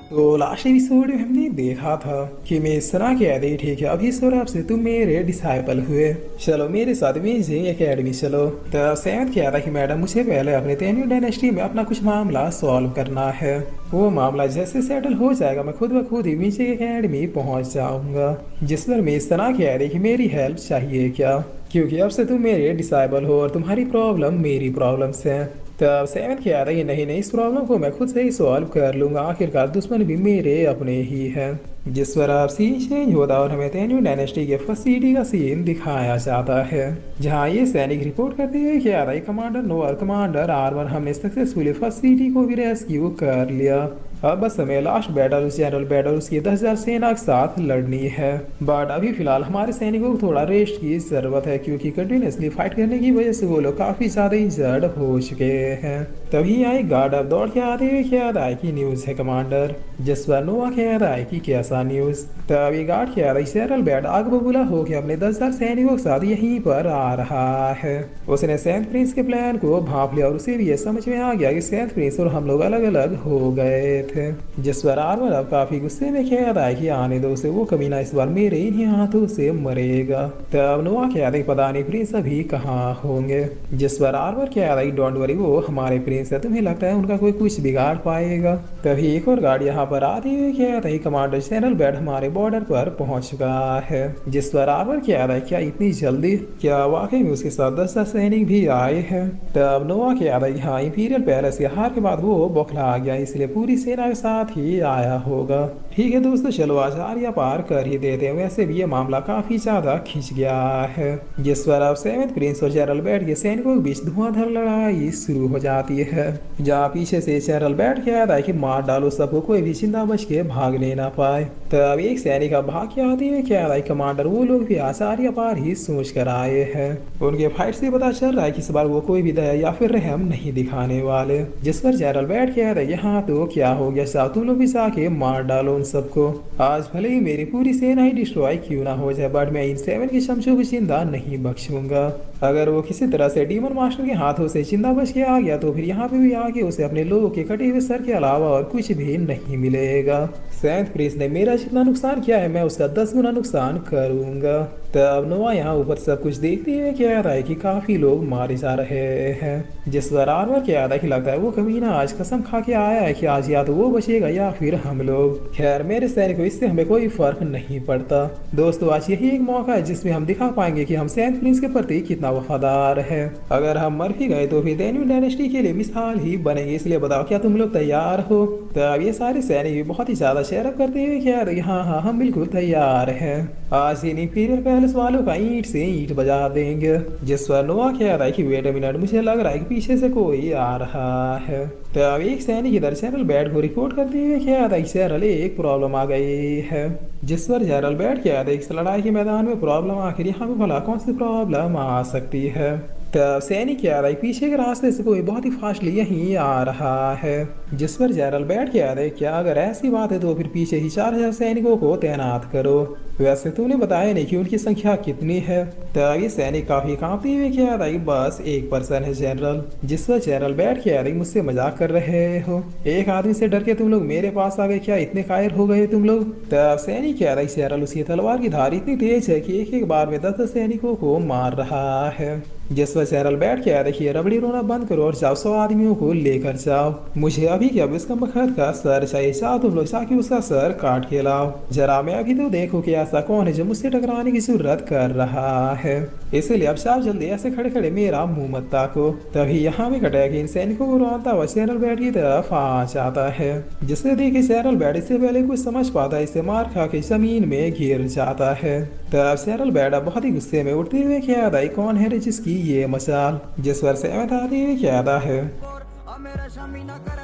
तो last episode में हमने देखा था कि मैं इस तरह कह दी ठीक है अभी सौरभ से तुम मेरे डिसाइपल हुए, चलो मेरे साथ अमेजिंग एकेडमी चलो। तब सैयद कह था कि मैडम मुझे पहले अपने तेन्यू डायनेस्टी में अपना कुछ मामला सॉल्व करना है, वो मामला जैसे सेटल हो जाएगा मैं खुद ब खुद ही म्यूजिक एकेडमी पहुंच जाऊंगा। जिस पर मैं इस तरह कह रही कि मेरी हेल्प चाहिए क्या, क्योंकि अब से तुम मेरे डिसाइबल हो और तुम्हारी प्रॉब्लम मेरी प्रॉब्लम्स है। तब सेवन कह रहा है नहीं नहीं इस प्रॉब्लम को मैं खुद से ही सॉल्व कर लूंगा, आखिरकार दुश्मन भी मेरे अपने ही है। जिस पर अब सीन चेंज होता और हमें तेन्यू डायनेस्टी के फर्स्ट सिटी का सीन दिखाया जाता है, जहाँ ये सैनिक रिपोर्ट करते हुए कह रहा है कमांडर नो और कमांडर आर्मर हमने सक्सेसफुली फर्स्ट सिटी को भी रेस्क्यू कर लिया, अब बस हमें लास्ट बैटल उस जनरल बैटल उसकी 10,000 सेना के साथ लड़नी है। बट अभी फिलहाल हमारे सैनिकों को थोड़ा रेस्ट की जरूरत है, क्योंकि कंटिन्यूसली फाइट करने की वजह से वो लोग काफी ज्यादा इंजर्ड हो चुके हैं। तभी आई गार्ड अब दौड़ के आते हुए कह रहा है कि न्यूज है कमांडर, जिस पर नोवा कह रहा है कि कैसा न्यूज। तभी गार्ड कह रहा है जनरल बैट आग बबूला होकर अपने 10,000 सैनिकों के साथ यहीं पर आ रहा है। उसने सेंट प्रिंस के प्लान को भांप लिया और उसे भी ये समझ में आ गया कि सेंट प्रिंस और हम लोग अलग अलग हो गए थे। जिस पर आर्मर अब काफी गुस्से में कह रहा है कि आने दो उसे, वो कमीना इस बार मेरे इन्हीं हाथों से मरेगा। तब नोआ कह रहा है पता नहीं प्रिंस अभी कहाँ होंगे। जिस पर आर्मर कह रहा है डोंट वरी वो हमारे प्रिंस है, तुम्हें लगता है उनका कोई कुछ बिगाड़ पाएगा। तभी एक और गार्ड यहाँ पर आते हुए कह रहा है कमांडर जनरल बैट हमारे बॉर्डर पर पहुंच चुका है। जिस पर आर्मर कह रहा है क्या इतनी जल्दी, क्या वाकई में उसके साथ 10 सैनिक भी आए हैं। तब नोआ कह रहा है हाँ इंपीरियल पैलेस के हार के बाद वो बौखला गया, इसलिए पूरी सेना के साथ ही आया होगा। ठीक है दोस्तों चलो आज आर्या पार कर ही देते हैं, वैसे भी ये मामला काफी ज्यादा खिंच गया है। जिस पर अब सेवेंथ प्रिंस और जनरल बैट के सैनिकों के बीच धुआंधार लड़ाई शुरू हो जाती है, जहाँ पीछे से जनरल बैट कह रहा है कि मार डालो सबको, कोई भी जिंदा बच के भागने ना पाए। तब एक सैनिक भाग के आते हुए कह रहा है कमांडर वो लोग भी आर्या पार ही सोच कर आए हैं, उनके फाइट से पता चल रहा है कि इस बार वो कोई भी दया या फिर रहम नहीं दिखाने वाले। जिस पर जनरल बैट कह रहा है यहाँ तो क्या हो गया साहब, तुम लोग भी जाके मार डालो उन सबको, आज भले ही मेरी पूरी सेना ही डिस्ट्रॉय क्यों ना हो जाए बट मैं इन 7 के शमशों को जिंदा नहीं बख्शूंगा। अगर वो किसी तरह से डीमन मास्टर के हाथों से जिंदा बच के आ गया तो फिर यहाँ पे भी आके उसे अपने लोगों के कटे हुए सर के अलावा और कुछ भी नहीं मिलेगा। सेंट प्रिंस ने मेरा जितना नुकसान किया है मैं उसका 10 गुना नुकसान करूंगा। तब नोआ यहाँ ऊपर सब कुछ देखते हुए कह रहा है कि काफी लोग मारे जा रहे हैं। जिस पर आर्मर कह रहा है कि लगता है वो कमीना आज कसम खा के आया है कि आज या तो वो बचेगा या फिर हम लोग। खैर मेरे सैनिकों इससे हमें कोई फर्क नहीं पड़ता। दोस्तों आज यही एक मौका है जिसमें हम दिखा पाएंगे कि हम सेंट प्रिंस के प्रति कितना वफादार है। अगर हम मर भी गए तो फिर तेन्यू डायनेस्टी के लिए मिसाल ही बनेंगे, इसलिए बताओ क्या तुम लोग तैयार हो। तब ये सारे सैनिक भी बहुत ही ज्यादा शेयरअप करते हुए कह रहे हाँ हाँ हम बिल्कुल तैयार हैं, आज इन इंपीरियल पैलेस वालों का ईंट से ईंट बजा देंगे। जिस पर नोआ कह रहा है कि वेट अ मिनट मुझे लग रहा है कि पीछे से कोई आ रहा है। तब एक सैनिक इधर जनरल बैट को रिपोर्ट करते हुए कह रहा है जनरल एक प्रॉब्लम आ गई है। जिस पर जनरल बैट कह रहा है इस लड़ाई के मैदान में प्रॉब्लम आखिर यहाँ पे भला कौन सी प्रॉब्लम आ सकती है। तब सैनिक कह रहा है पीछे के रास्ते से कोई बहुत ही फास्टली यहीं आ रहा है। जिस पर जनरल बैठ के आ रहे क्या अगर ऐसी बात है तो फिर पीछे ही 4,000 सैनिकों को तैनात करो, वैसे तूने बताया नहीं कि उनकी संख्या कितनी है। तब ये सैनिक काफी कांपते हुए कह रहा है बस 1 पर्सन है जनरल। जिस पर जनरल बैठ के आ रही मुझसे मजाक कर रहे हो, एक आदमी से डर के तुम लोग मेरे पास आ गए, क्या इतने कायर हो गए तुम लोग। तब सैनिक कह रहा है जनरल उसकी तलवार की धार इतनी तेज है कि एक एक बार में 10 सैनिकों को मार रहा है। जिस पर जनरल बैठ के आ देखिए रबड़ी रोना बंद करो और जाओ 100 आदमियों को लेकर जाओ, मुझे अभी क्या इसका मखद का सर चाहिए, जाओ तुम लोग जाके उसका सर काट के लाओ जरा, मैं अभी तो देखो कि ऐसा कौन है जो मुझसे टकराने की जरूरत कर रहा है, इसलिए अब साफ जल्दी ऐसे खड़े खड़े मेरा मुंह मत ताको। तभी यहाँ भी कटा कि इन सैनिकों को रोता हुआ जनरल बैट की तरफ आ जाता है, जिसे देखिए जनरल बैट इससे पहले कुछ समझ पाता है इसे मार खा के जमीन में गिर जाता है। तब जनरल बैट बहुत ही गुस्से में उठते हुए क्या था कौन है जिसकी ये मशाल। जिस पर सहमत आती हुई क्या है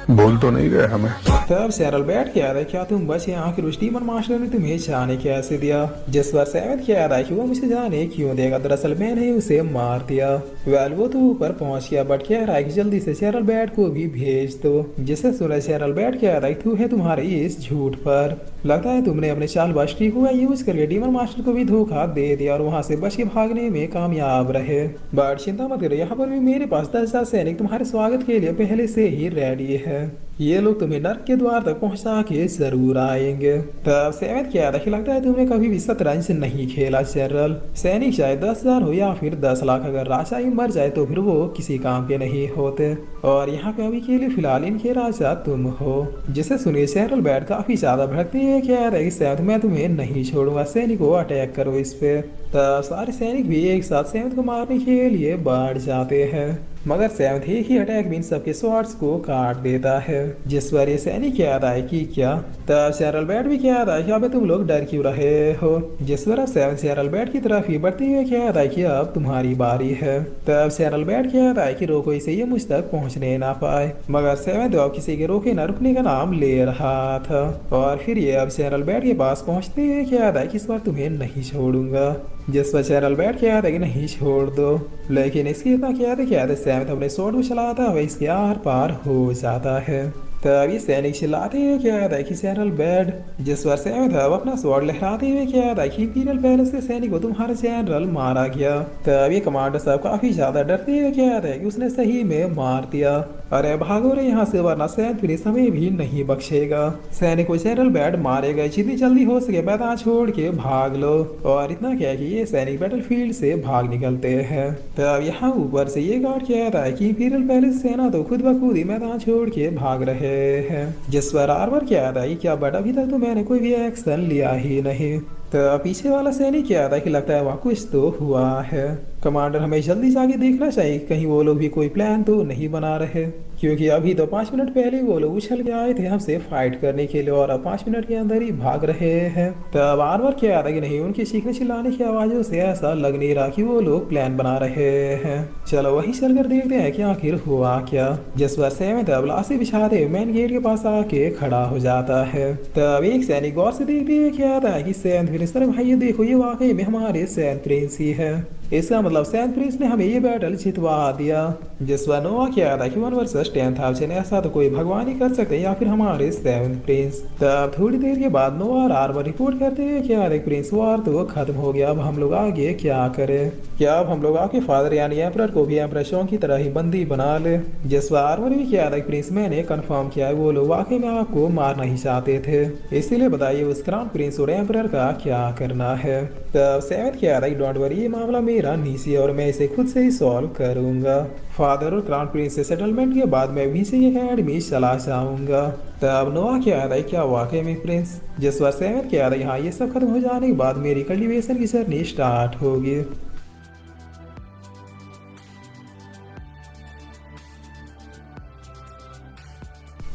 बोल तो नहीं रहे हमें। तब सैरल बैठ के आ रहा है क्या तुम बचे, आखिर उस डीमन मास्टर ने तुम्हें जाने कैसे दिया। जिस पर सहमत किया रहा है कि वो मुझे जाने क्यों देगा, दरअसल मैंने उसे मार दिया। वेल वो तो ऊपर पहुंच गया बट कह रहा है कि जल्दी से सैरल बैठ को भी भेज दो। जिसे सुना सैरल बैठ के आ रहा है तू है तुम्हारे इस झूठ पर, लगता है तुमने अपने चालबाज ट्रिक का यूज करके डीमन मास्टर को भी धोखा दे दिया और वहाँ से बच के भागने में कामयाब रहे। बट चिंता मत करो, यहाँ पर भी मेरे पास 10,000 सैनिक तुम्हारे स्वागत के लिए पहले से ही रेडी है। ये लोग तुम्हें नर्क के द्वार तक पहुंचा के जरूर आएंगे। तब सेवेंथ क्या था कि लगता है तुमने कभी भी शतरंज नहीं खेला जनरल। सैनिक चाहे 10,000 हो या फिर 10 लाख, अगर राजा ही मर जाए तो फिर वो किसी काम के नहीं होते। और यहाँ पे अभी के लिए फिलहाल इनके राजा तुम हो। जिसे सुनिए जनरल बैठ काफी ज्यादा भड़कती है, कह रहे सेवेंथ मैं तुम्हें नहीं छोड़ूंगा, सैनिकों अटैक करो इस पे। तब सारे सैनिक भी एक साथ सेवेंथ को मारने के लिए बढ़ जाते हैं, मगर सेवेंथ एक ही अटैक में इन सबके स्वॉर्ड्स को काट देता है। जिस पर ये सैनिक याद आए कि क्या, तब जनरल बैट भी क्या याद आए कि अबे तुम लोग डर क्यों रहे हो। जिस पर अब सेवेंथ जनरल बैट की तरफ ही बढ़ती हुई क्या याद आए कि अब तुम्हारी बारी है। तब जनरल बैट क्या याद आए कि रोको इसे, ये मुझ तक पहुंचने ना पाए, मगर सेवेंथ अब किसी के रोके ना रुकने का नाम ले रहा था। और फिर ये अब जनरल बैट के पास पहुंचते हुए क्या याद आए कि इस बार तुम्हें नहीं छोड़ूंगा। जिस पर जनरल बैट क्या याद है कि नहीं छोड़ दो, लेकिन इसकी इतना क्या याद है सेवेंथ अपने स्वॉर्ड को चलाता हुआ इसके आर पार हो जाता है। तब ये सैनिक चिल्लाते हुए क्या याद है कि जनरल बैड। जिस पर सेवेंथ अब अपना स्वॉर्ड लहराते हुए क्या याद है कि इंपीरियल पैलेस के सैनिक को तुम्हारा जनरल मारा गया। तब ये कमांडर साहब काफी ज्यादा डरते हुए क्या याद है कि उसने सही में मार दिया। अरे भागो रे यहाँ से, वरना सेवेंथ फिनिश हमें भी नहीं बख्शेगा। सैनिक को जनरल बैड मारेगा, जितनी जल्दी हो सके मैदान छोड़ के भाग लो। और इतना क्या कि ये सैनिक बैटलफील्ड से भाग निकलते हैं। तब यहाँ ऊपर से ये गार्ड क्या याद है कि इंपीरियल पैलेस सेना तो खुद ब खुद ही मैदान छोड़ के भाग रहे हैं। जिस पर आर्मर क्या याद है क्या, बट अभी तक तो मैंने कोई भी एक्शन लिया ही नहीं। तो पीछे वाला सैनिक क्या था कि लगता है वहाँ कुछ तो हुआ है। कमांडर हमें जल्दी जाके देखना चाहिए कहीं वो लोग भी कोई प्लान तो नहीं बना रहे, क्योंकि अभी तो 5 मिनट पहले वो लोग उछल के आए थे हमसे फाइट करने के लिए और अब 5 मिनट के अंदर ही भाग रहे हैं। तब आर्मर क्या था कि नहीं, उनकी चीखने चिल्लाने की आवाजों से ऐसा लग नहीं रहा कि वो लोग प्लान बना रहे हैं। चलो वहीं चलकर देखते हैं कि आखिर हुआ क्या। जिस पर सेवेंथ अब लाशें बिछाते मेन गेट के पास आके खड़ा हो जाता है। तब एक सैनिक गौर से देखते हुए क्या आता है कि सेवेंथ प्रिंस, अरे भाई ये देखो ये वाकई में हमारे सेवेंथ प्रिंस ही है। इसका मतलब सेवेंथ प्रिंस ने हमें ये बैटल जितवा दिया। जिस पर नोवा क्या था कि 1 वर्सेस 10,000, ऐसा तो कोई भगवान ही कर सकते या फिर हमारे सेवेंथ प्रिंस। तब थोड़ी देर के बाद नोवा और आर्मर रिपोर्ट करते हैं कि यार प्रिंस वार तो खत्म हो गया, अब हम लोग आगे क्या करें। क्या अब हम लोग आपके फादर यानी एम्परर को भी एम्परर शॉ की तरह ही बंदी बना ले। जिस पर आर्मर भी क्या था प्रिंस, मैंने कंफर्म किया है वो लोग वाकई में आपको मारना ही चाहते थे, इसीलिए बताइए उस क्राउन प्रिंस और एम्परर का क्या करना है। तब सेवेंथ क्या था, डोंट वरी ये मामला मेरा नीचे और मैं इसे खुद से ही सॉल्व करूंगा। फादर और क्राउन प्रिंस से सेटलमेंट के बाद मैं भी से अकेडमी चला जाऊंगा। तब नोआ क्या आता है क्या वाकई में प्रिंस। जिस पर सेवेंथ क्या आता है हाँ ये सब खत्म हो जाने के बाद मेरी कल्टीवेशन की जर्नी स्टार्ट होगी।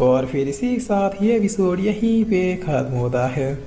और फिर इसी के साथ ये एपिसोड यहीं पे खत्म होता है।